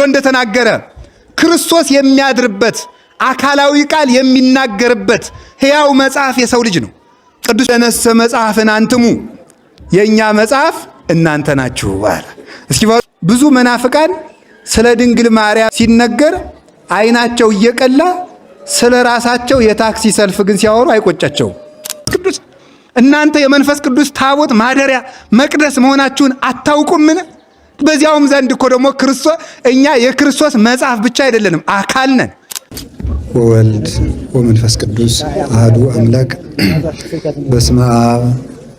እንደተናገረ ክርስቶስ የሚያድርበት አካላዊ ቃል የሚናገርበት ሕያው መጽሐፍ የሰው ልጅ ነው። ቅዱስ ለነሰ መጽሐፍን አንትሙ የኛ መጽሐፍ እናንተ ናችሁ አለ። እስኪ ብዙ መናፍቃን ስለ ድንግል ማርያም ሲነገር አይናቸው እየቀላ ስለ ራሳቸው የታክሲ ሰልፍ ግን ሲያወሩ አይቆጫቸው። ቅዱስ እናንተ የመንፈስ ቅዱስ ታቦት ማደሪያ መቅደስ መሆናችሁን አታውቁምን? በዚያውም ዘንድ እኮ ደግሞ ክርስቶስ እኛ የክርስቶስ መጽሐፍ ብቻ አይደለንም አካል ነን። ወወልድ ወመንፈስ ቅዱስ አሐዱ አምላክ በስመ አብ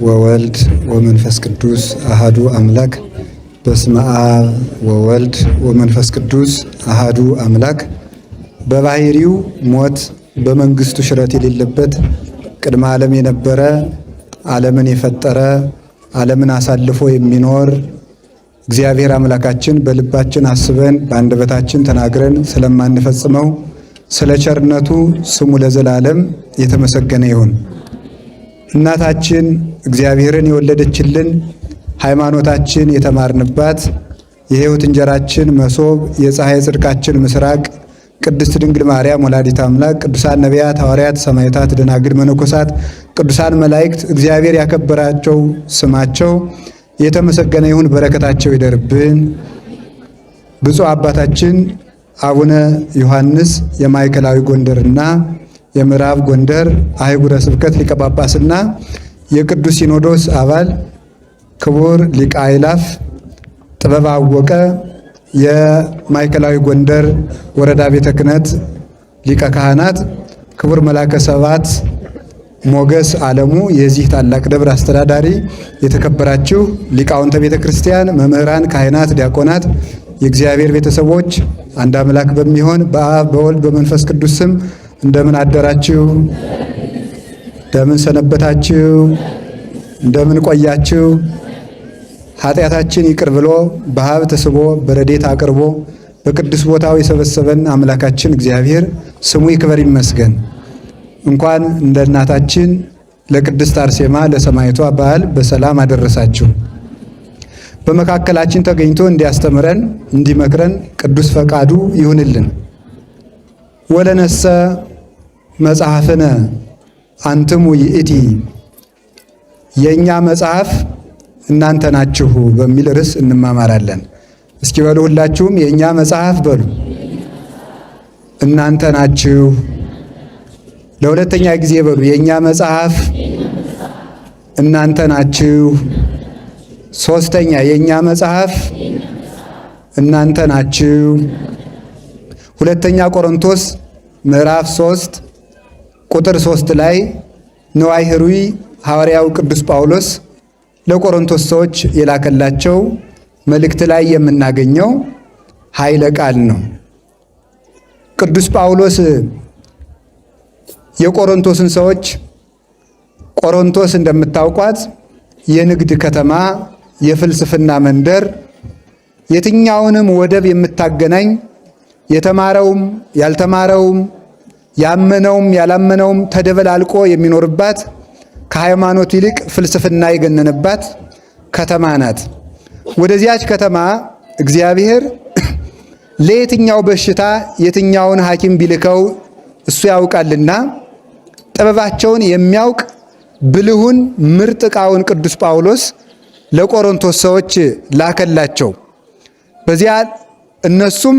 ወወልድ ወመንፈስ ቅዱስ አሐዱ አምላክ በስመ አብ ወወልድ ወመንፈስ ቅዱስ አሐዱ አምላክ በባህሪው ሞት በመንግስቱ ሽረት የሌለበት ቅድመ ዓለም የነበረ ዓለምን የፈጠረ ዓለምን አሳልፎ የሚኖር እግዚአብሔር አምላካችን በልባችን አስበን በአንደበታችን ተናግረን ስለማንፈጽመው ስለ ቸርነቱ ስሙ ለዘላለም የተመሰገነ ይሁን። እናታችን እግዚአብሔርን የወለደችልን ሃይማኖታችን የተማርንባት የሕይወት እንጀራችን መሶብ የፀሐይ ጽድቃችን ምስራቅ ቅድስት ድንግል ማርያም ወላዲተ አምላክ ቅዱሳን ነቢያት፣ ሐዋርያት፣ ሰማዕታት፣ ደናግል፣ መነኮሳት፣ ቅዱሳን መላእክት እግዚአብሔር ያከበራቸው ስማቸው የተመሰገነ ይሁን። በረከታቸው ይደርብን። ብፁዕ አባታችን አቡነ ዮሐንስ የማዕከላዊ ጎንደርና የምዕራብ ጎንደር አህጉረ ስብከት ሊቀ ጳጳስና የቅዱስ ሲኖዶስ አባል ክቡር ሊቀ አእላፍ ጥበብ አወቀ የማዕከላዊ ጎንደር ወረዳ ቤተ ክህነት ሊቀ ካህናት፣ ክቡር መላከ ሰባት ሞገስ ዓለሙ የዚህ ታላቅ ደብር አስተዳዳሪ፣ የተከበራችሁ ሊቃውንተ ቤተ ክርስቲያን፣ መምህራን፣ ካህናት፣ ዲያቆናት፣ የእግዚአብሔር ቤተሰቦች አንድ አምላክ በሚሆን በአብ በወልድ በመንፈስ ቅዱስ ስም እንደምን አደራችሁ? እንደምን ሰነበታችሁ? እንደምን ቆያችሁ? ኃጢአታችን ይቅር ብሎ በሀብት ስቦ በረዴት አቅርቦ በቅዱስ ቦታው የሰበሰበን አምላካችን እግዚአብሔር ስሙ ይክበር ይመስገን። እንኳን እንደ እናታችን ለቅድስት አርሴማ ለሰማዕቷ በዓል በሰላም አደረሳችሁ። በመካከላችን ተገኝቶ እንዲያስተምረን እንዲመክረን ቅዱስ ፈቃዱ ይሁንልን። ወለነሰ መጽሐፍነ አንትሙ ይእቲ የእኛ መጽሐፍ እናንተ ናችሁ በሚል ርዕስ እንማማራለን። እስኪ በሉ ሁላችሁም የእኛ መጽሐፍ በሉ። እናንተ ናችሁ። ለሁለተኛ ጊዜ በሉ የእኛ መጽሐፍ እናንተ ናችሁ። ሶስተኛ የእኛ መጽሐፍ እናንተ ናችሁ። ሁለተኛ ቆሮንቶስ ምዕራፍ 3 ቁጥር 3 ላይ ንዋይ ህሩይ ሐዋርያው ቅዱስ ጳውሎስ ለቆሮንቶስ ሰዎች የላከላቸው መልእክት ላይ የምናገኘው ኃይለ ቃል ነው። ቅዱስ ጳውሎስ የቆሮንቶስን ሰዎች ቆሮንቶስ እንደምታውቋት የንግድ ከተማ፣ የፍልስፍና መንደር፣ የትኛውንም ወደብ የምታገናኝ የተማረውም ያልተማረውም ያመነውም ያላመነውም ተደበላልቆ የሚኖርባት ከሃይማኖት ይልቅ ፍልስፍና የገነነባት ከተማ ናት። ወደዚያች ከተማ እግዚአብሔር ለየትኛው በሽታ የትኛውን ሐኪም ቢልከው እሱ ያውቃልና ጥበባቸውን የሚያውቅ ብልሁን ምርጥ ዕቃውን ቅዱስ ጳውሎስ ለቆሮንቶስ ሰዎች ላከላቸው። በዚያ እነሱም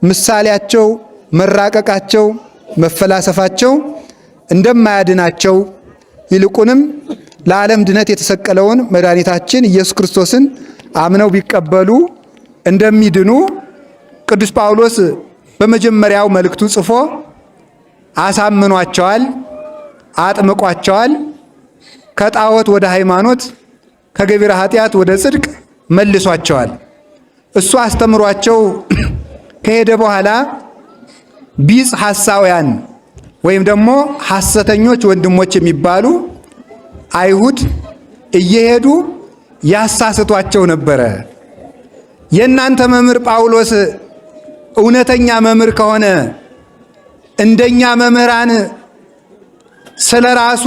ምሳሌያቸው፣ መራቀቃቸው፣ መፈላሰፋቸው እንደማያድናቸው ይልቁንም ለዓለም ድነት የተሰቀለውን መድኃኒታችን ኢየሱስ ክርስቶስን አምነው ቢቀበሉ እንደሚድኑ ቅዱስ ጳውሎስ በመጀመሪያው መልእክቱ ጽፎ አሳምኗቸዋል፣ አጥምቋቸዋል። ከጣዖት ወደ ሃይማኖት፣ ከገቢረ ኃጢአት ወደ ጽድቅ መልሷቸዋል። እሱ አስተምሯቸው ከሄደ በኋላ ቢጽ ሐሳውያን ወይም ደግሞ ሐሰተኞች ወንድሞች የሚባሉ አይሁድ እየሄዱ ያሳስቷቸው ነበረ። የእናንተ መምህር ጳውሎስ እውነተኛ መምህር ከሆነ እንደኛ መምህራን ስለ ራሱ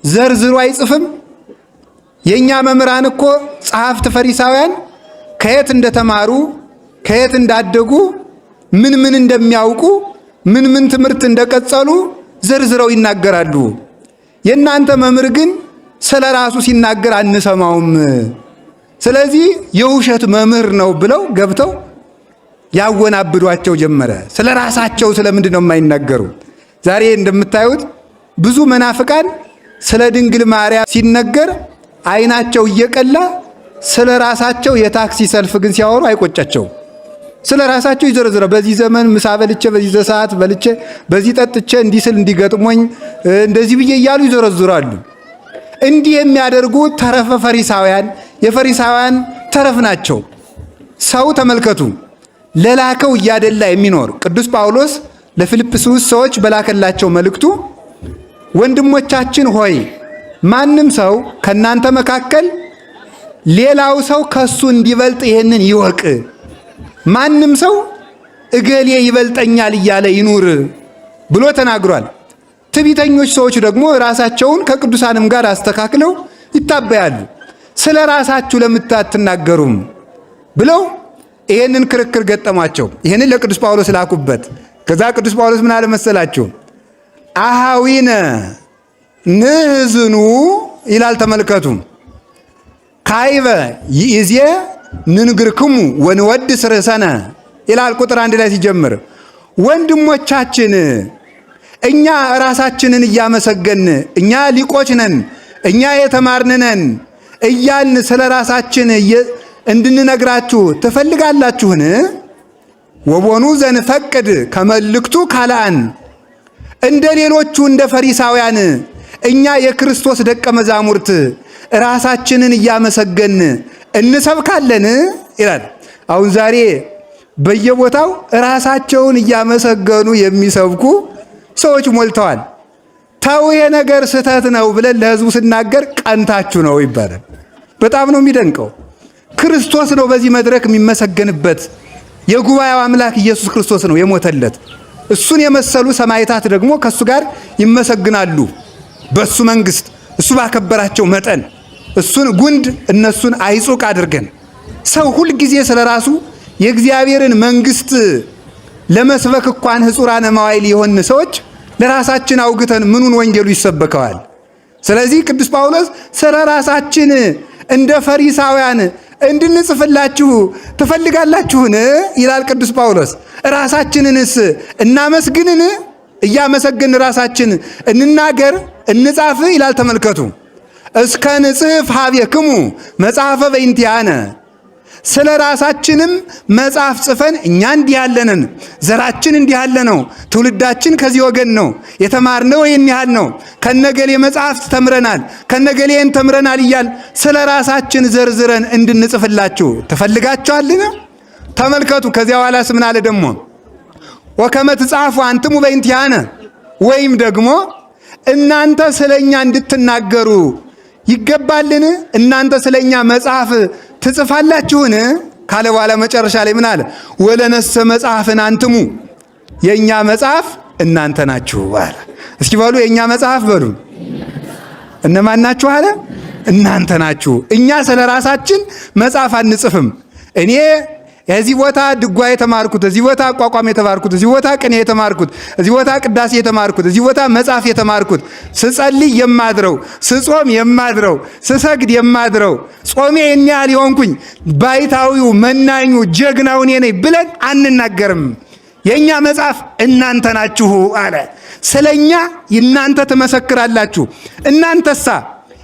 ዘርዝሮ አይጽፍም? የኛ መምህራን እኮ ጸሐፍት ፈሪሳውያን ከየት እንደተማሩ ከየት እንዳደጉ ምን ምን እንደሚያውቁ ምን ምን ትምህርት እንደቀጸሉ ዘርዝረው ይናገራሉ። የእናንተ መምህር ግን ስለ ራሱ ሲናገር አንሰማውም። ስለዚህ የውሸት መምህር ነው ብለው ገብተው ያወናብዷቸው ጀመረ። ስለ ራሳቸው ስለምንድን ነው የማይናገሩ? ዛሬ እንደምታዩት ብዙ መናፍቃን ስለ ድንግል ማርያም ሲነገር ዓይናቸው እየቀላ ስለ ራሳቸው የታክሲ ሰልፍ ግን ሲያወሩ አይቆጫቸው። ስለ ራሳቸው ይዘረዝረ በዚህ ዘመን ምሳ በልቼ፣ በዚህ ሰዓት በልቼ፣ በዚህ ጠጥቼ፣ እንዲህ ስል እንዲገጥሞኝ እንደዚህ ብዬ እያሉ ይዘረዝራሉ። እንዲህ የሚያደርጉ ተረፈ ፈሪሳውያን የፈሪሳውያን ተረፍ ናቸው። ሰው ተመልከቱ፣ ለላከው እያደላ የሚኖር ቅዱስ ጳውሎስ ለፊልጵስዩስ ሰዎች በላከላቸው መልእክቱ ወንድሞቻችን ሆይ ማንም ሰው ከናንተ መካከል ሌላው ሰው ከሱ እንዲበልጥ ይሄንን ይወቅ። ማንም ሰው እገሌ ይበልጠኛል እያለ ይኑር ብሎ ተናግሯል። ትዕቢተኞች ሰዎች ደግሞ ራሳቸውን ከቅዱሳንም ጋር አስተካክለው ይታበያሉ። ስለ ራሳችሁ ለምታትናገሩም ብለው ይሄንን ክርክር ገጠሟቸው። ይሄንን ለቅዱስ ጳውሎስ ላኩበት። ከዛ ቅዱስ ጳውሎስ ምን አለ መሰላችሁ? አሃዊነ ንሕዝኑ ይላል። ተመልከቱ። ካይበ ይእዜ ንንግርክሙ ወንወድስ ርእሰነ ይላል። ቁጥር 1 ላይ ሲጀምር ወንድሞቻችን እኛ ራሳችንን እያመሰገን እኛ ሊቆች ነን፣ እኛ የተማርን ነን እያልን ስለ ራሳችን እንድንነግራችሁ ትፈልጋላችሁን? ወቦኑ ዘንፈቅድ ከመልእክቱ ካልአን እንደ ሌሎቹ እንደ ፈሪሳውያን እኛ የክርስቶስ ደቀ መዛሙርት ራሳችንን እያመሰገን እንሰብካለን ይላል። አሁን ዛሬ በየቦታው ራሳቸውን እያመሰገኑ የሚሰብኩ ሰዎች ሞልተዋል። ተው ይሄ ነገር ስህተት ነው ብለን ለሕዝቡ ስናገር ቀንታችሁ ነው ይባላል። በጣም ነው የሚደንቀው። ክርስቶስ ነው በዚህ መድረክ የሚመሰገንበት። የጉባኤው አምላክ ኢየሱስ ክርስቶስ ነው የሞተለት። እሱን የመሰሉ ሰማዕታት ደግሞ ከእሱ ጋር ይመሰግናሉ በእሱ መንግሥት፣ እሱ ባከበራቸው መጠን እሱን ጉንድ እነሱን አይጹቅ አድርገን። ሰው ሁል ጊዜ ስለ ራሱ የእግዚአብሔርን መንግሥት ለመስበክ እንኳን ሕጹራነ መዋዕል የሆን ሰዎች ለራሳችን አውግተን ምኑን ወንጌሉ ይሰበከዋል? ስለዚህ ቅዱስ ጳውሎስ ስለ ራሳችን እንደ ፈሪሳውያን እንድንጽፍላችሁ ትፈልጋላችሁን? ይላል ቅዱስ ጳውሎስ። ራሳችንንስ እናመስግንን? እያመሰግን ራሳችን እንናገር እንጻፍ ይላል። ተመልከቱ። እስከ ንጽሕፍ ኀቤክሙ መጽሐፈ በእንቲአነ ስለ ራሳችንም መጽሐፍ ጽፈን እኛ እንዲህ ያለንን፣ ዘራችን እንዲህ ያለ ነው፣ ትውልዳችን ከዚህ ወገን ነው፣ የተማርነው ይህን ያህል ነው፣ ከነገሌ መጽሐፍት ተምረናል፣ ከነገሌን ተምረናል እያል ስለ ራሳችን ዘርዝረን እንድንጽፍላችሁ ትፈልጋችኋልን? ተመልከቱ። ከዚያ በኋላስ ምን አለ ደግሞ? ወከመ ትጻፉ አንትሙ በእንቲአነ ወይም ደግሞ እናንተ ስለኛ እንድትናገሩ ይገባልን? እናንተ ስለኛ መጽሐፍ ትጽፋላችሁን? ካለ በኋላ መጨረሻ ላይ ምን አለ? ወለነሰ መጽሐፍን አንትሙ የኛ መጽሐፍ እናንተ ናችሁ አለ። እስኪ በሉ የኛ መጽሐፍ በሉ። እነማን ናችሁ አለ? እናንተ ናችሁ። እኛ ስለ ራሳችን መጽሐፍ አንጽፍም። እኔ እዚህ ቦታ ድጓ የተማርኩት፣ እዚህ ቦታ አቋቋም የተማርኩት፣ እዚህ ቦታ ቅኔ የተማርኩት፣ እዚህ ቦታ ቅዳሴ የተማርኩት፣ እዚህ ቦታ መጽሐፍ የተማርኩት፣ ስጸልይ የማድረው፣ ስጾም የማድረው፣ ስሰግድ የማድረው፣ ጾሜ የኔ ያህል የሆንኩኝ ባይታዊው መናኙ ጀግናው እኔ ነኝ ብለን አንናገርም። የኛ መጽሐፍ እናንተ ናችሁ አለ። ስለኛ እናንተ ትመሰክራላችሁ። እናንተሳ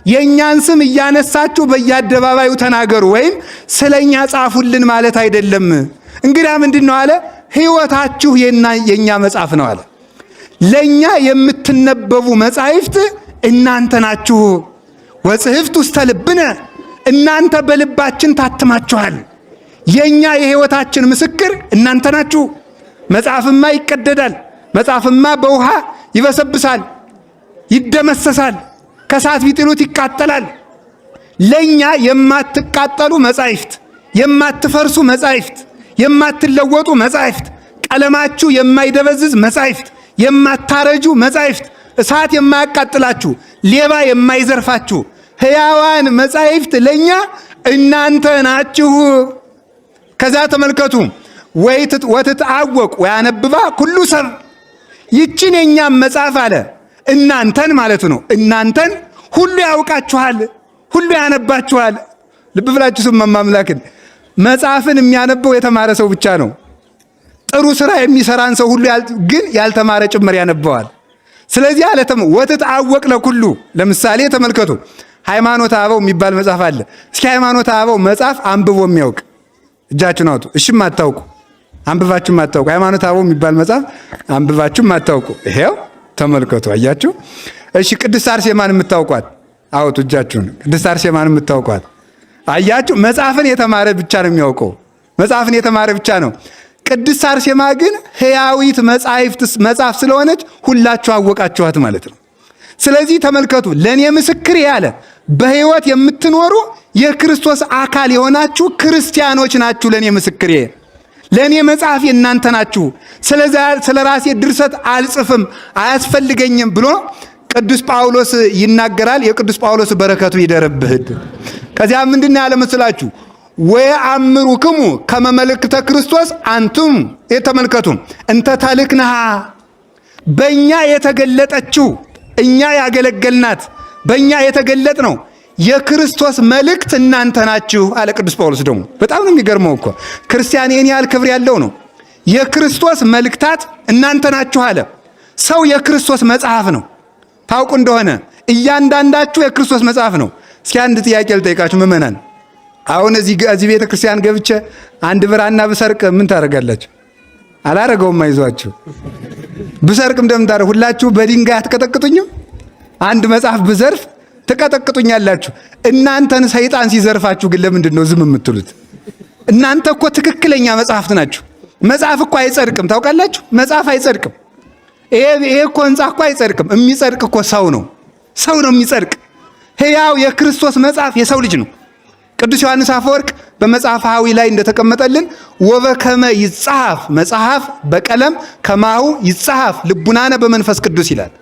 የእኛን ስም እያነሳችሁ በየአደባባዩ ተናገሩ ወይም ስለኛ ጻፉልን ማለት አይደለም። እንግዲያ ምንድን ነው አለ? ሕይወታችሁ የኛ መጽሐፍ ነው አለ። ለኛ የምትነበቡ መጻሕፍት እናንተ ናችሁ። ወጽሕፍት ውስተ ልብነ እናንተ በልባችን ታትማችኋል። የኛ የሕይወታችን ምስክር እናንተ ናችሁ። መጽሐፍማ ይቀደዳል። መጽሐፍማ በውሃ ይበሰብሳል፣ ይደመሰሳል፣ ከሳት ቢጥሉት ይቃጠላል። ለኛ የማትቃጠሉ መጻሕፍት፣ የማትፈርሱ መጻሕፍት፣ የማትለወጡ መጻሕፍት፣ ቀለማችሁ የማይደበዝዝ መጻሕፍት፣ የማታረጁ መጻሕፍት፣ እሳት የማያቃጥላችሁ፣ ሌባ የማይዘርፋችሁ ሕያዋን መጻሕፍት ለኛ እናንተ ናችሁ። ከዛ ተመልከቱ። ወትትአወቅ ወያነብባ ኩሉ ሰብ ይችን የኛም መጽሐፍ አለ እናንተን ማለት ነው። እናንተን ሁሉ ያውቃችኋል፣ ሁሉ ያነባችኋል። ልብ ብላችሁ ስም ማምላክን መጽሐፍን የሚያነበው የተማረ ሰው ብቻ ነው። ጥሩ ስራ የሚሰራን ሰው ሁሉ ግን ያልተማረ ጭምር ያነበዋል። ስለዚህ አለ ወትትአወቅ ለኩሉ። ለምሳሌ ተመልከቱ፣ ሃይማኖተ አበው የሚባል መጽሐፍ አለ። እስኪ ሃይማኖተ አበው መጽሐፍ አንብቦ የሚያውቅ እጃችሁን አውጡ። እሺም አታውቁ፣ አንብባችሁም አታውቁ። ሃይማኖተ አበው የሚባል መጽሐፍ አንብባችሁም አታውቁ። ይሄው ተመልከቱ፣ አያችሁ። እሺ ቅድስት አርሴማን የምታውቋት አውጡ እጃችሁን። ቅድስት አርሴማን የምታውቋት አያችሁ። መጽሐፍን የተማረ ብቻ ነው የሚያውቀው። መጽሐፍን የተማረ ብቻ ነው። ቅድስት አርሴማ ግን ሕያዊት መጽሐፍ ስለሆነች ሁላችሁ አወቃችኋት ማለት ነው። ስለዚህ ተመልከቱ፣ ለእኔ ምስክር ያለ በሕይወት የምትኖሩ የክርስቶስ አካል የሆናችሁ ክርስቲያኖች ናችሁ። ለእኔ ምስክር፣ ለእኔ መጽሐፍ የእናንተ ናችሁ። ስለ ራሴ ድርሰት አልጽፍም አያስፈልገኝም ብሎ ቅዱስ ጳውሎስ ይናገራል። የቅዱስ ጳውሎስ በረከቱ ይደርብህ። ከዚያ ምንድን ያለ መስላችሁ? ወየአምሩክሙ ከመ መልእክተ ክርስቶስ አንቱም። የተመልከቱ እንተ ተልክነሃ፣ በእኛ የተገለጠችው እኛ ያገለገልናት በእኛ የተገለጥ ነው የክርስቶስ መልእክት እናንተ ናችሁ አለ ቅዱስ ጳውሎስ። ደግሞ በጣም ነው የሚገርመው እኮ ክርስቲያን ይህን ያህል ክብር ያለው ነው። የክርስቶስ መልእክታት እናንተ ናችሁ አለ። ሰው የክርስቶስ መጽሐፍ ነው። ታውቁ እንደሆነ እያንዳንዳችሁ የክርስቶስ መጽሐፍ ነው። እስኪ አንድ ጥያቄ ልጠይቃችሁ ምእመናን። አሁን እዚህ ቤተ ክርስቲያን ገብቼ አንድ ብራና ብሰርቅ ምን ታደርጋላችሁ? አላረገውም። አይዟችሁ። ብሰርቅ እንደምታደርጉ ሁላችሁ በድንጋይ አትቀጠቅጡኝም? አንድ መጽሐፍ ብዘርፍ ትቀጠቅጡኛላችሁ። እናንተን ሰይጣን ሲዘርፋችሁ ግን ለምንድን ነው ዝም የምትሉት? እናንተ እኮ ትክክለኛ መጽሐፍት ናችሁ። መጽሐፍ እኮ አይጸድቅም፣ ታውቃላችሁ? መጽሐፍ አይጸድቅም። ይሄ እኮ ህንጻ እኮ አይጸድቅም። የሚጸድቅ እኮ ሰው ነው። ሰው ነው የሚጸድቅ። ሕያው የክርስቶስ መጽሐፍ የሰው ልጅ ነው። ቅዱስ ዮሐንስ አፈወርቅ በመጽሐፈ ሐዊ ላይ እንደተቀመጠልን ወበከመ ይጻሐፍ መጽሐፍ በቀለም ከማሁ ይጻሐፍ ልቡናነ በመንፈስ ቅዱስ ይላል።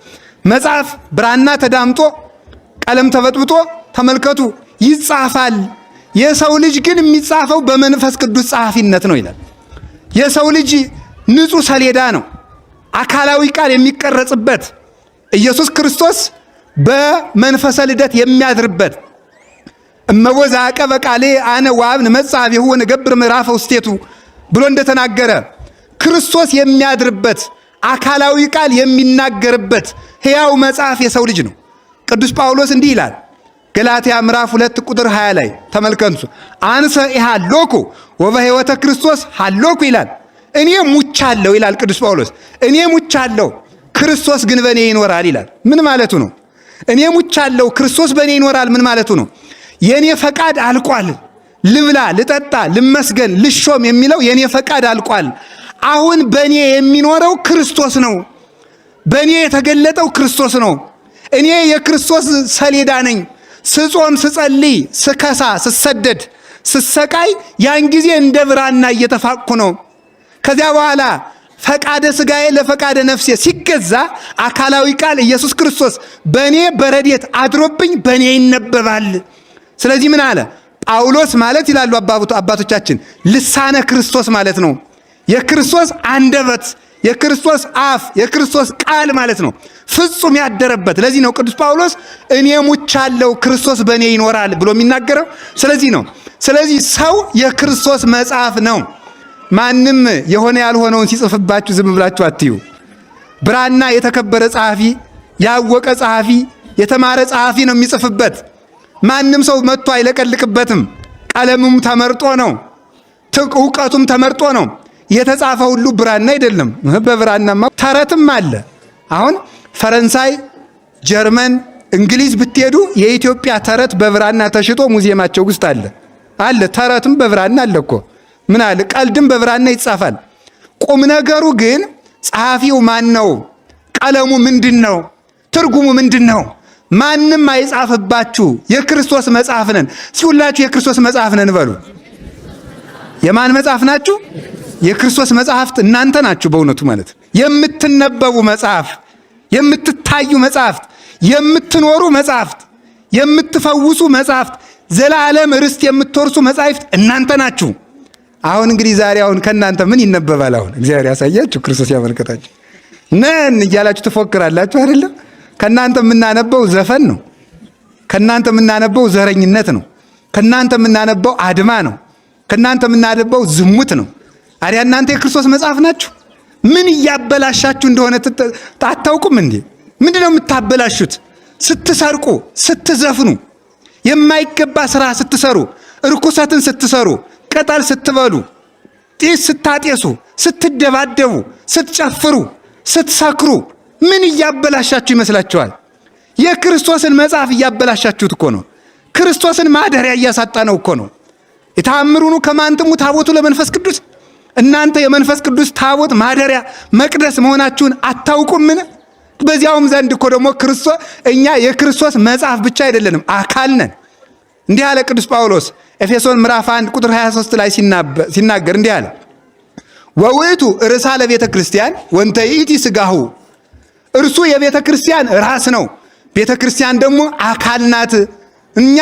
መጽሐፍ ብራና ተዳምጦ ቀለም ተበጥብጦ ተመልከቱ ይጻፋል። የሰው ልጅ ግን የሚጻፈው በመንፈስ ቅዱስ ጸሐፊነት ነው ይላል። የሰው ልጅ ንጹሕ ሰሌዳ ነው፣ አካላዊ ቃል የሚቀረጽበት ኢየሱስ ክርስቶስ በመንፈሰ ልደት የሚያድርበት እመቦዛ አቀበ ቃሌ አነ ወአብን መጻፊሁ ወንገብር ምዕራፈ ውስቴቱ ብሎ እንደተናገረ ክርስቶስ የሚያድርበት አካላዊ ቃል የሚናገርበት ሕያው መጽሐፍ የሰው ልጅ ነው። ቅዱስ ጳውሎስ እንዲህ ይላል ገላትያ ምዕራፍ 2 ቁጥር 20 ላይ ተመልከቱ። አንሰ ኢሃሎኩ ወበሕይወተ ክርስቶስ ሃሎኩ ይላል። እኔ ሙቻለሁ ይላል ቅዱስ ጳውሎስ። እኔ ሙቻለሁ ክርስቶስ ግን በእኔ ይኖራል ይላል። ምን ማለቱ ነው? እኔ ሙቻለሁ ክርስቶስ በእኔ ይኖራል ምን ማለቱ ነው? የኔ ፈቃድ አልቋል። ልብላ፣ ልጠጣ፣ ልመስገን፣ ልሾም የሚለው የኔ ፈቃድ አልቋል። አሁን በእኔ የሚኖረው ክርስቶስ ነው። በእኔ የተገለጠው ክርስቶስ ነው። እኔ የክርስቶስ ሰሌዳ ነኝ። ስጾም፣ ስጸልይ፣ ስከሳ፣ ስሰደድ፣ ስሰቃይ ያን ጊዜ እንደ ብራና እየተፋቅኩ ነው። ከዚያ በኋላ ፈቃደ ሥጋዬ ለፈቃደ ነፍሴ ሲገዛ አካላዊ ቃል ኢየሱስ ክርስቶስ በእኔ በረድኤት አድሮብኝ በእኔ ይነበባል። ስለዚህ ምን አለ ጳውሎስ ማለት ይላሉ አባቶቻችን ልሳነ ክርስቶስ ማለት ነው። የክርስቶስ አንደበት፣ የክርስቶስ አፍ፣ የክርስቶስ ቃል ማለት ነው። ፍጹም ያደረበት። ለዚህ ነው ቅዱስ ጳውሎስ እኔ ሙቻለሁ ክርስቶስ በእኔ ይኖራል ብሎ የሚናገረው። ስለዚህ ነው። ስለዚህ ሰው የክርስቶስ መጽሐፍ ነው። ማንም የሆነ ያልሆነውን ሲጽፍባችሁ ዝም ብላችሁ አትዩ። ብራና የተከበረ ጸሐፊ፣ ያወቀ ጸሐፊ፣ የተማረ ጸሐፊ ነው የሚጽፍበት። ማንም ሰው መጥቶ አይለቀልቅበትም። ቀለሙም ተመርጦ ነው፣ እውቀቱም ተመርጦ ነው። የተጻፈ ሁሉ ብራና አይደለም። በብራናማ ተረትም አለ። አሁን ፈረንሳይ፣ ጀርመን፣ እንግሊዝ ብትሄዱ የኢትዮጵያ ተረት በብራና ተሽጦ ሙዚየማቸው ውስጥ አለ። ተረትም በብራና አለ እኮ ምን አለ? ቀልድም በብራና ይጻፋል። ቁም ነገሩ ግን ጸሐፊው ማን ነው? ቀለሙ ምንድን ነው? ትርጉሙ ምንድን ነው? ማንም አይጻፍባችሁ። የክርስቶስ መጽሐፍ ነን። ሲሁላችሁ የክርስቶስ መጽሐፍ ነን በሉ። የማን መጽሐፍ ናችሁ? የክርስቶስ መጽሐፍት እናንተ ናችሁ። በእውነቱ ማለት የምትነበቡ መጽሐፍ፣ የምትታዩ መጽሐፍት፣ የምትኖሩ መጽሐፍት፣ የምትፈውሱ መጽሐፍት፣ ዘላለም ርስት የምትወርሱ መጽሐፍት እናንተ ናችሁ። አሁን እንግዲህ ዛሬ አሁን ከእናንተ ምን ይነበባል? አሁን እግዚአብሔር ያሳያችሁ፣ ክርስቶስ ያመልከታችሁ። ነን እያላችሁ ትፎክራላችሁ አይደለም? ከእናንተ የምናነበው ዘፈን ነው። ከእናንተ የምናነበው ዘረኝነት ነው። ከእናንተ የምናነበው አድማ ነው። ከእናንተ የምናነበው ዝሙት ነው። አዲያ እናንተ የክርስቶስ መጽሐፍ ናችሁ። ምን እያበላሻችሁ እንደሆነ አታውቁም እንዴ? ምንድነው የምታበላሹት? ስትሰርቁ፣ ስትዘፍኑ፣ የማይገባ ስራ ስትሰሩ፣ እርኩሰትን ስትሰሩ፣ ቅጠል ስትበሉ፣ ጢስ ስታጤሱ፣ ስትደባደቡ፣ ስትጨፍሩ፣ ስትሰክሩ ምን እያበላሻችሁ ይመስላችኋል? የክርስቶስን መጽሐፍ እያበላሻችሁት እኮ ነው። ክርስቶስን ማደሪያ እያሳጣ ነው እኮ ነው። የታምሩኑ ከማንትሙ ታቦቱ ለመንፈስ ቅዱስ፣ እናንተ የመንፈስ ቅዱስ ታቦት ማደሪያ መቅደስ መሆናችሁን አታውቁምን? በዚያውም ዘንድ እኮ ደግሞ ክርስቶስ እኛ የክርስቶስ መጽሐፍ ብቻ አይደለንም፣ አካል ነን። እንዲህ አለ ቅዱስ ጳውሎስ ኤፌሶን ምዕራፍ 1 ቁጥር 23 ላይ ሲናገር እንዲህ አለ፣ ወውእቱ ርእሳ ለቤተ ክርስቲያን ወንተ ይእቲ ሥጋሁ። እርሱ የቤተ ክርስቲያን ራስ ነው፣ ቤተ ክርስቲያን ደግሞ አካል ናት። እኛ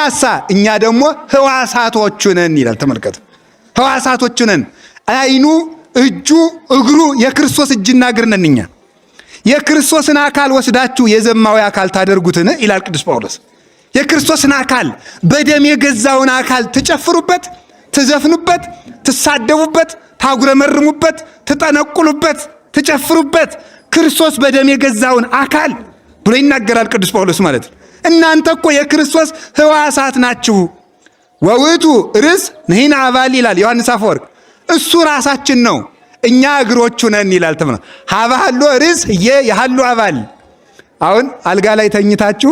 ደግሞ ሕዋሳቶቹ ነን ይላል። ተመልከቱ፣ ሕዋሳቶቹ ነን። አይኑ፣ እጁ፣ እግሩ የክርስቶስ እጅና እግር ነን እኛ። የክርስቶስን አካል ወስዳችሁ የዘማዊ አካል ታደርጉትን ይላል ቅዱስ ጳውሎስ። የክርስቶስን አካል በደም የገዛውን አካል ትጨፍሩበት፣ ትዘፍኑበት፣ ትሳደቡበት፣ ታጉረመርሙበት፣ ትጠነቁሉበት፣ ትጨፍሩበት ክርስቶስ በደም የገዛውን አካል ብሎ ይናገራል ቅዱስ ጳውሎስ ማለት ነው። እናንተ እኮ የክርስቶስ ሕዋሳት ናችሁ። ወውእቱ ርእስ ንሕነ አባል ይላል ዮሐንስ አፈወርቅ። እሱ ራሳችን ነው፣ እኛ እግሮቹ ነን ይላል። ተመና ሀባሃሎ ርእስ የሃሉ አባል። አሁን አልጋ ላይ ተኝታችሁ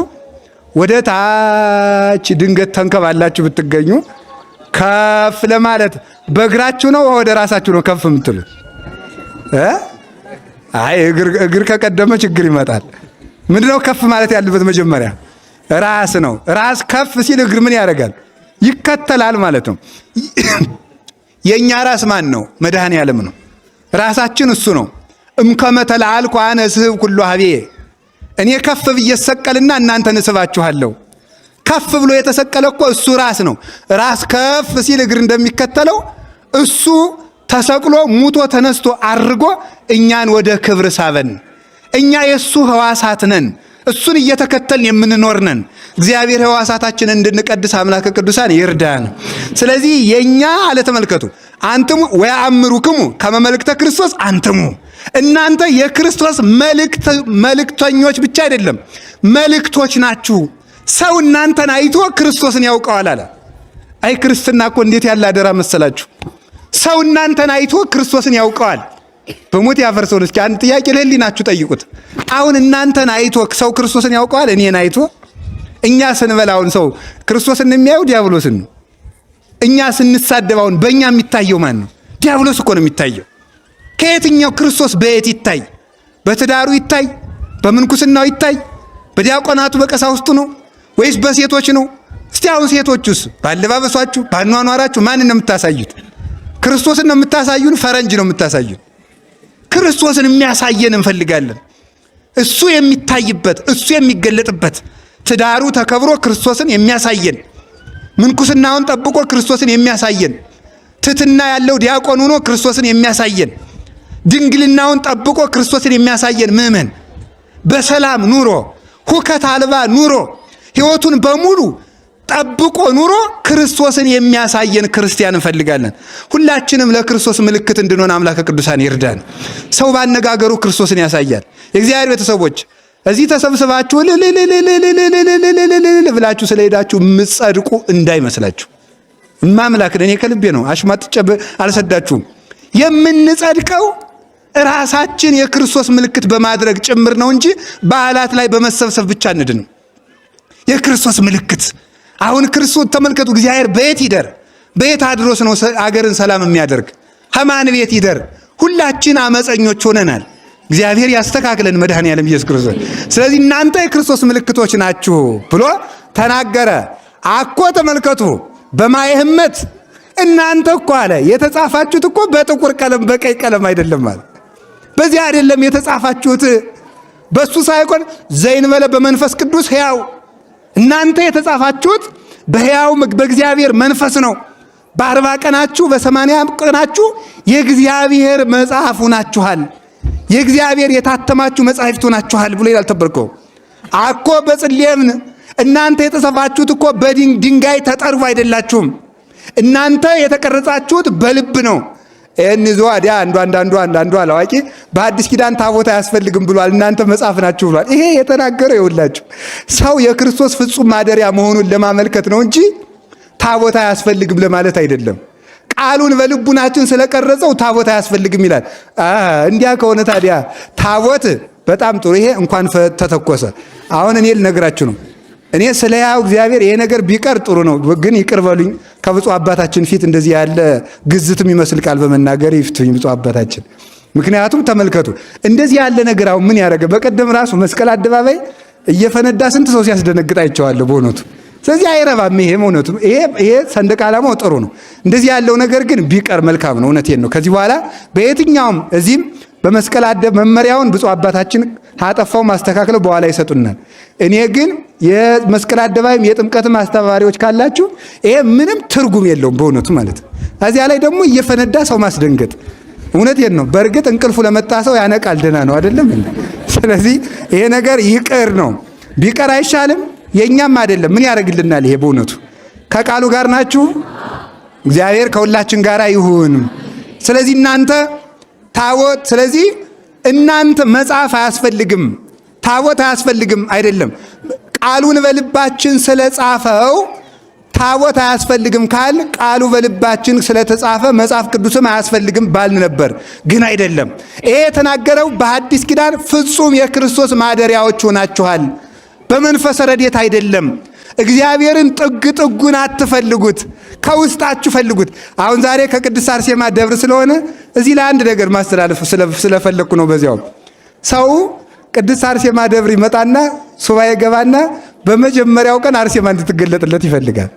ወደ ታች ድንገት ተንከባላችሁ ብትገኙ ከፍ ለማለት በእግራችሁ ነው ወደ ራሳችሁ ነው ከፍ የምትሉት? አይ እግር ከቀደመ ችግር ይመጣል። ምንድነው ከፍ ማለት ያለበት? መጀመሪያ ራስ ነው። ራስ ከፍ ሲል እግር ምን ያደርጋል? ይከተላል ማለት ነው። የኛ ራስ ማን ነው? መድኃኔ ዓለም ነው። ራሳችን እሱ ነው። እምከመ ተለዓልኩ አነ እስሕብ ኩሎ ኀቤየ። እኔ ከፍ ብዬ እሰቀልና እናንተን እስባችኋለሁ። ከፍ ብሎ የተሰቀለ እኮ እሱ ራስ ነው። ራስ ከፍ ሲል እግር እንደሚከተለው እሱ ተሰቅሎ ሙቶ ተነስቶ አርጎ እኛን ወደ ክብር ሳበን። እኛ የእሱ ሕዋሳት ነን። እሱን እየተከተልን የምንኖር ነን። እግዚአብሔር ሕዋሳታችንን እንድንቀድስ አምላከ ቅዱሳን ይርዳን። ስለዚህ የኛ አለ ተመልከቱ፣ አንትሙ ወያእምሩክሙ ከመ መልእክተ ክርስቶስ አንትሙ፣ እናንተ የክርስቶስ መልእክተኞች ብቻ አይደለም መልእክቶች ናችሁ። ሰው እናንተን አይቶ ክርስቶስን ያውቀዋል አለ። አይ ክርስትና እኮ እንዴት ያለ አደራ መሰላችሁ! ሰው እናንተን አይቶ ክርስቶስን ያውቀዋል። በሞት ያፈርሰውን እስኪ አንድ ጥያቄ ለህሊናችሁ ጠይቁት። አሁን እናንተን አይቶ ሰው ክርስቶስን ያውቀዋል? እኔን አይቶ? እኛ ስንበላውን ሰው ክርስቶስን የሚያየው ዲያብሎስን ነው። እኛ ስንሳደባውን በእኛ የሚታየው ማን ነው? ዲያብሎስ እኮ ነው የሚታየው። ከየትኛው ክርስቶስ በየት ይታይ? በትዳሩ ይታይ? በምንኩስናው ይታይ? በዲያቆናቱ በቀሳውስቱ ነው ወይስ በሴቶች ነው? እስቲ አሁን ሴቶቹስ ባለባበሷችሁ ባኗኗራችሁ ማንን ነው የምታሳዩት? ክርስቶስን ነው የምታሳዩን? ፈረንጅ ነው የምታሳዩን? ክርስቶስን የሚያሳየን እንፈልጋለን። እሱ የሚታይበት እሱ የሚገለጥበት ትዳሩ ተከብሮ ክርስቶስን የሚያሳየን፣ ምንኩስናውን ጠብቆ ክርስቶስን የሚያሳየን፣ ትሕትና ያለው ዲያቆን ሆኖ ክርስቶስን የሚያሳየን፣ ድንግልናውን ጠብቆ ክርስቶስን የሚያሳየን ምእመን በሰላም ኑሮ ሁከት አልባ ኑሮ ሕይወቱን በሙሉ ጠብቆ ኑሮ ክርስቶስን የሚያሳየን ክርስቲያን እንፈልጋለን። ሁላችንም ለክርስቶስ ምልክት እንድንሆን አምላከ ቅዱሳን ይርዳን። ሰው ባነጋገሩ ክርስቶስን ያሳያል። የእግዚአብሔር ቤተሰቦች እዚህ ተሰብስባችሁ ብላችሁ ስለሄዳችሁ የምትጸድቁ እንዳይመስላችሁ። ማምላክን እኔ ከልቤ ነው አሽማጥጬ አልሰዳችሁም። የምንጸድቀው ራሳችን የክርስቶስ ምልክት በማድረግ ጭምር ነው እንጂ በዓላት ላይ በመሰብሰብ ብቻ አንድንም። የክርስቶስ ምልክት አሁን ክርስቶስ ተመልከቱ። እግዚአብሔር በየት ይደር? በየት አድሮስ ነው አገርን ሰላም የሚያደርግ? ከማን ቤት ይደር? ሁላችን አመፀኞች ሆነናል። እግዚአብሔር ያስተካክለን መድኃኔዓለም ኢየሱስ ክርስቶስ። ስለዚህ እናንተ የክርስቶስ ምልክቶች ናችሁ ብሎ ተናገረ። አኮ ተመልከቱ በማየ ሕመት እናንተ እኮ አለ የተጻፋችሁት እኮ በጥቁር ቀለም በቀይ ቀለም አይደለም ማለት በዚህ አይደለም የተጻፋችሁት በሱ ሳይሆን ዘይንበለ በመንፈስ ቅዱስ ሕያው እናንተ የተጻፋችሁት በሕያው በእግዚአብሔር መንፈስ ነው። በ40 ቀናችሁ በ80 ቀናችሁ የእግዚአብሔር መጽሐፍ ሆናችኋል፣ የእግዚአብሔር የታተማችሁ መጻሕፍት ሆናችኋል ብሎ ይላል ተበርኮ አኮ በጽሌምን እናንተ የተጻፋችሁት እኮ በድንጋይ ተጠርቦ አይደላችሁም። እናንተ የተቀረጻችሁት በልብ ነው። እንዞ አዲያ አንዱ አላዋቂ በአዲስ ኪዳን ታቦት አያስፈልግም ብሏል። እናንተ መጽሐፍ ናችሁ ብሏል። ይሄ የተናገረው ይውላችሁ ሰው የክርስቶስ ፍጹም ማደሪያ መሆኑን ለማመልከት ነው እንጂ ታቦት አያስፈልግም ለማለት አይደለም። ቃሉን በልቡናችን ስለቀረጸው ታቦት አያስፈልግም ይላል። እንዲያ ከሆነ ታዲያ ታቦት በጣም ጥሩ። ይሄ እንኳን ተተኮሰ። አሁን እኔ ልነግራችሁ ነው። እኔ ስለ ያው እግዚአብሔር ይሄ ነገር ቢቀር ጥሩ ነው፣ ግን ይቅር በሉኝ። ከብፁዕ አባታችን ፊት እንደዚህ ያለ ግዝት የሚመስል ቃል በመናገር ይፍቱኝ ብፁዕ አባታችን። ምክንያቱም ተመልከቱ እንደዚህ ያለ ነገር አሁን ምን ያደረገ በቀደም ራሱ መስቀል አደባባይ እየፈነዳ ስንት ሰው ሲያስደነግጥ አይቼዋለሁ በእውነቱ። ስለዚህ አይረባም። ይሄ እውነቱ ይሄ ሰንደቅ ዓላማው ጥሩ ነው። እንደዚህ ያለው ነገር ግን ቢቀር መልካም ነው። እውነቴን ነው። ከዚህ በኋላ በየትኛውም እዚህም በመስቀል መመሪያውን ብፁዕ አባታችን አጠፋው ማስተካከለው በኋላ ይሰጡናል። እኔ ግን የመስቀል አደባባይም የጥምቀትም አስተባባሪዎች ካላችሁ ይሄ ምንም ትርጉም የለውም በእውነቱ ማለት ነው። እዚያ ላይ ደግሞ እየፈነዳ ሰው ማስደንገጥ እውነቴን ነው። በእርግጥ እንቅልፉ ለመጣ ሰው ያነቃል፣ ደህና ነው አይደለም? ስለዚህ ይሄ ነገር ይቅር ነው። ቢቀር አይሻልም? የኛም አይደለም ምን ያደርግልናል? ይሄ በእውነቱ ከቃሉ ጋር ናችሁ። እግዚአብሔር ከሁላችን ጋር ይሁን። ስለዚህ እናንተ ታቦት ስለዚህ እናንተ መጽሐፍ አያስፈልግም ታቦት አያስፈልግም አይደለም። ቃሉን በልባችን ስለጻፈው ታቦት አያስፈልግም ካል ቃሉ በልባችን ስለተጻፈ መጽሐፍ ቅዱስም አያስፈልግም ባልን ነበር። ግን አይደለም። ይሄ የተናገረው በሐዲስ ኪዳን ፍጹም የክርስቶስ ማደሪያዎች ሆናችኋል፣ በመንፈስ ረድኤት አይደለም። እግዚአብሔርን ጥግ ጥጉን አትፈልጉት፣ ከውስጣችሁ ፈልጉት። አሁን ዛሬ ከቅድስት አርሴማ ደብር ስለሆነ እዚህ ላይ አንድ ነገር ማስተላለፍ ስለፈለኩ ነው። በዚያው ሰው ቅድስት አርሴማ ደብር ይመጣና ሱባኤ ገባና በመጀመሪያው ቀን አርሴማ እንድትገለጥለት ይፈልጋል።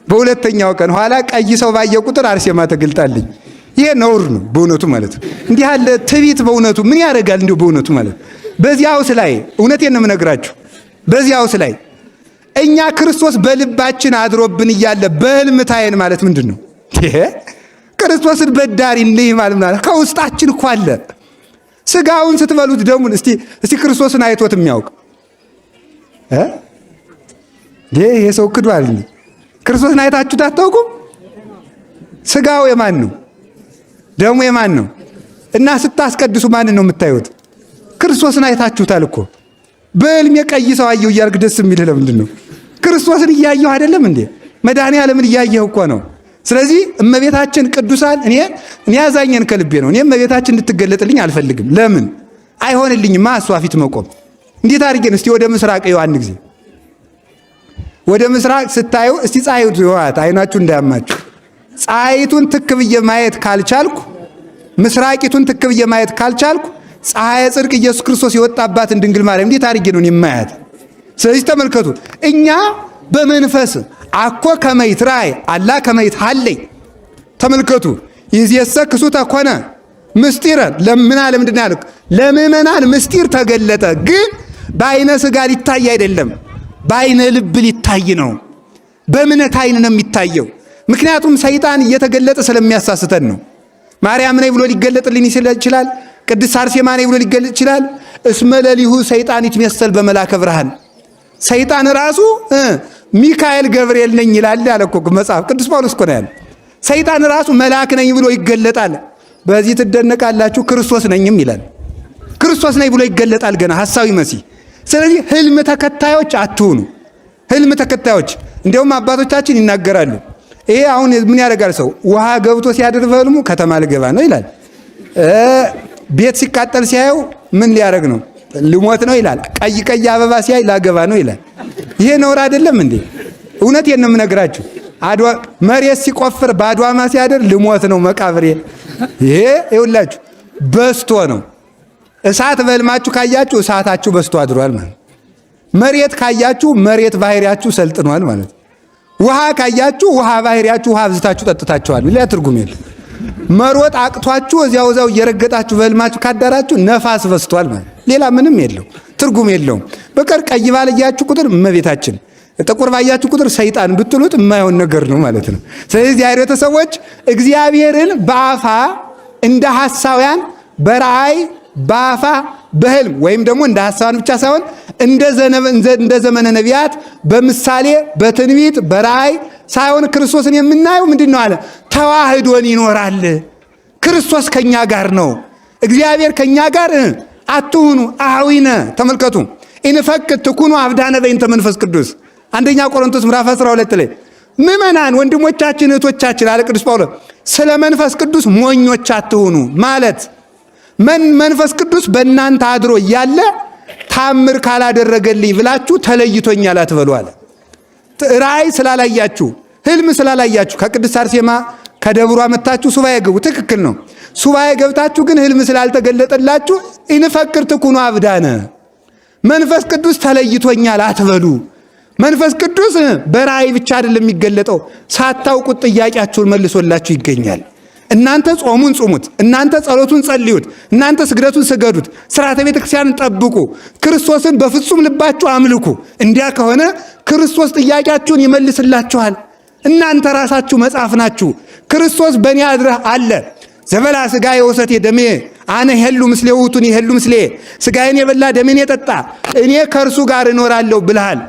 በሁለተኛው ቀን ኋላ ቀይ ሰው ባየ ቁጥር አርሴማ ተገልጣልኝ። ይሄ ነውር ነው በእውነቱ ማለት ነው። እንዲህ ያለ ትዕቢት በእውነቱ ምን ያደርጋል? እንዲሁ በእውነቱ ማለት በዚያውስ ላይ እውነቴን ነው የምነግራችሁ። በዚያውስ ላይ እኛ ክርስቶስ በልባችን አድሮብን እያለ በህልም ታየን ማለት ምንድን ነው? ይሄ ክርስቶስን በዳሪ እንይ ማለት ከውስጣችን እኮ አለ። ስጋውን ስትበሉት ደሙን እስቲ ክርስቶስን አይቶት የሚያውቅ ይሄ ሰው ክዷል። ክርስቶስን አይታችሁት አታውቁም? ስጋው የማን ነው? ደሙ የማን ነው? እና ስታስቀድሱ ማንን ነው የምታዩት? ክርስቶስን አይታችሁታል እኮ። በህልም የቀይ ሰው አየሁ እያልክ ደስ የሚልህ ለምንድን ነው? ክርስቶስን እያየሁ አይደለም እንዴ? መድኃኔዓለምን እያየሁ እኮ ነው። ስለዚህ እመቤታችን ቅዱሳን እኔ ያዛኘን ከልቤ ነው። እኔ እመቤታችን እንድትገለጥልኝ አልፈልግም። ለምን አይሆንልኝማ? እሷ ፊት መቆም እንዴት አድርጌን? እስቲ ወደ ምስራቅ ይኸው አንድ ጊዜ ወደ ምስራቅ ስታዩ እስቲ ፀሐይቱ ይዋት አይናችሁ እንዳያማችሁ። ፀሐይቱን ትክ ብዬ ማየት ካልቻልኩ፣ ምስራቂቱን ትክ ብዬ ማየት ካልቻልኩ ፀሐይ ጽድቅ ኢየሱስ ክርስቶስ የወጣባትን ድንግል ማርያም እንዴት አድርጌ ነው የማያት? ስለዚህ ተመልከቱ፣ እኛ በመንፈስ አኮ ከመይት ራይ አላ ከመይት ሀለይ ተመልከቱ። ይዝየሰ ክሱተ ኮነ ምስጢረ ለምን አለ ምንድን ያለው? ለምእመናን ምስጢር ተገለጠ። ግን በአይነ ስጋ ሊታይ አይደለም፣ በአይነ ልብ ሊታይ ነው። በእምነት አይን ነው የሚታየው። ምክንያቱም ሰይጣን እየተገለጠ ስለሚያሳስተን ነው። ማርያም ነኝ ብሎ ሊገለጥልኝ ይችላል። ቅድስት አርሴማ ነኝ ብሎ ሊገለጥ ይችላል። እስመ ሌሊሁ ሰይጣን ይትመሰል በመላከ ብርሃን። ሰይጣን ራሱ ሚካኤል ገብርኤል ነኝ ይላል ያለ እኮ መጽሐፍ ቅዱስ ጳውሎስ እኮ ነው ያለ። ሰይጣን ራሱ መልአክ ነኝ ብሎ ይገለጣል። በዚህ ትደነቃላችሁ፣ ክርስቶስ ነኝም ይላል። ክርስቶስ ነኝ ብሎ ይገለጣል ገና ሐሳዊ መሲህ። ስለዚህ ህልም ተከታዮች አትሁኑ። ህልም ተከታዮች እንዲያውም አባቶቻችን ይናገራሉ። ይሄ አሁን ምን ያደርጋል ሰው? ውሃ ገብቶ ሲያድር በህልሙ ከተማ ልገባ ነው ይላል። ቤት ሲቃጠል ሲያየው ምን ሊያደርግ ነው? ልሞት ነው ይላል። ቀይ ቀይ አበባ ሲያይ ላገባ ነው ይላል። ይሄ ነውር አይደለም እንዴ? እውነቴን ነው የምነግራችሁ። መሬት ሲቆፍር በአድዋማ ሲያድር ልሞት ነው መቃብሬ። ይሄ ይኸውላችሁ በስቶ ነው። እሳት በህልማችሁ ካያችሁ እሳታችሁ በስቶ አድሯል ማለት። መሬት ካያችሁ መሬት ባህሪያችሁ ሰልጥኗል ማለት። ውሃ ካያችሁ ውሃ ባህሪያችሁ ውሃ አብዝታችሁ ጠጥታችኋል። ሌላ ትርጉም የለም። መሮጥ አቅቷችሁ እዚያው እየረገጣችሁ በህልማችሁ ካዳራችሁ ነፋስ በስቷል ማለት። ሌላ ምንም የለው፣ ትርጉም የለውም። በቀር ቀይ ባለያችሁ ቁጥር እመቤታችን ጥቁር ባያችሁ ቁጥር ሰይጣን ብትሉት የማይሆን ነገር ነው ማለት ነው። ስለዚህ የአይሁድ ቤተሰቦች እግዚአብሔርን በአፋ እንደ ሐሳውያን በራእይ በአፋ በህልም ወይም ደግሞ እንደ ሐሳውያን ብቻ ሳይሆን እንደ ዘመነ ነቢያት በምሳሌ በትንቢት በራእይ ሳይሆን ክርስቶስን የምናየው ምንድነው አለ? ተዋህዶን ይኖራል። ክርስቶስ ከኛ ጋር ነው። እግዚአብሔር ከኛ ጋር አትሁኑ አዊነ። ተመልከቱ ኢንፈቅድ ትኩኑ አብዳነ በእንተ መንፈስ ቅዱስ አንደኛ ቆሮንቶስ ምዕራፍ 12 ላይ ምእመናን ወንድሞቻችን እህቶቻችን አለ ቅዱስ ጳውሎስ ስለ መንፈስ ቅዱስ ሞኞች አትሁኑ ማለት መንፈስ ቅዱስ በእናንተ አድሮ እያለ ታምር ካላደረገልኝ ብላችሁ ተለይቶኛል አትበሉ አለ። ራእይ ስላላያችሁ ህልም ስላላያችሁ ከቅድስት አርሴማ ከደብሯ መጣችሁ ሱባኤ ገቡ፣ ትክክል ነው። ሱባኤ ገብታችሁ ግን ህልም ስላልተገለጠላችሁ ኢንፈቅድ ትኩኑ አብዳነ መንፈስ ቅዱስ ተለይቶኛል አትበሉ። መንፈስ ቅዱስ በራእይ ብቻ አይደለም የሚገለጠው፣ ሳታውቁት ጥያቄያችሁን መልሶላችሁ ይገኛል። እናንተ ጾሙን ጹሙት፣ እናንተ ጸሎቱን ጸልዩት፣ እናንተ ስግደቱን ስገዱት፣ ሥርዓተ ቤተ ክርስቲያንን ጠብቁ፣ ክርስቶስን በፍጹም ልባችሁ አምልኩ። እንዲያ ከሆነ ክርስቶስ ጥያቄያችሁን ይመልስላችኋል። እናንተ ራሳችሁ መጽሐፍ ናችሁ። ክርስቶስ በእኔ አድረህ አለ። ዘበላ ሥጋዬ ወሰቴ ደሜ አነ ይሄሉ ምስሌ ውእቱን ይሄሉ ምስሌ፣ ሥጋዬን የበላ ደሜን የጠጣ እኔ ከእርሱ ጋር እኖራለሁ ብለሃል።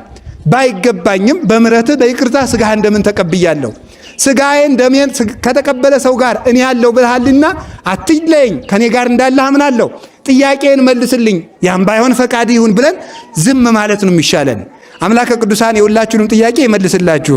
ባይገባኝም በምሕረትህ በይቅርታ ሥጋህ እንደምን ተቀብያለሁ። ሥጋዬን ደሜን ከተቀበለ ሰው ጋር እኔ ያለው ብለሃልና አትለየኝ፣ ከኔ ጋር እንዳለህ አምናለሁ። ጥያቄን መልስልኝ፣ ያም ባይሆን ፈቃድ ይሁን ብለን ዝም ማለት ነው የሚሻለን። አምላከ ቅዱሳን የሁላችሁንም ጥያቄ ይመልስላችሁ።